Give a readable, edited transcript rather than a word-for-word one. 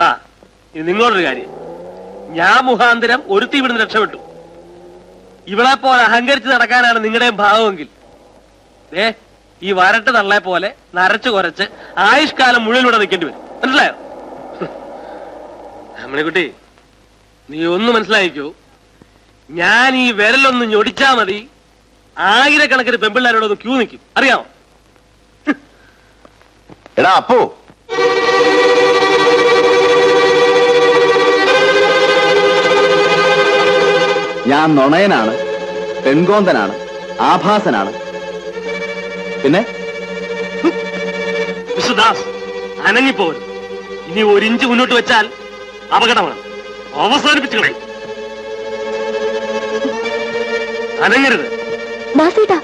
ആ ഇത് നിങ്ങളോടൊരു കാര്യം, ഞാൻ മുഖാന്തരം ഒരുത്തി ഇവിടുന്ന് രക്ഷപ്പെട്ടു. ഇവളെ പോലെ അഹങ്കരിച്ച് നടക്കാനാണ് നിങ്ങളുടെയും ഭാവമെങ്കിൽ ഈ വരട്ട് തള്ളെ പോലെ നരച്ചു കുറച്ച് ആയുഷ്കാലം മുഴുവൻ ഇവിടെ നിൽക്കേണ്ടി വരും. മനസ്സിലായോ? അമ്മണിക്കുട്ടി, നീ ഒന്ന് മനസ്സിലായിക്കോ, ഞാൻ ഈ വിരലൊന്ന് ഞൊടിച്ചാ മതി, ആയിരക്കണക്കിന് പെമ്പിള്ളാരോടൊന്ന് ക്യൂ നിൽക്കും. അറിയാമോ? എടാ അപ്പോ ഞാൻ നുണയനാണ്, പെൺകോന്തനാണ്, ആഭാസനാണ്. പിന്നെ വിശ്വദാസ്, അനങ്ങിപ്പോരും. ഇനി ഒരു ഇഞ്ച് മുന്നോട്ട് വെച്ചാൽ അപകടമാണ്. അവസാനിപ്പിച്ചു കളയും. അനങ്ങരുത്. ബാസേട്ടാ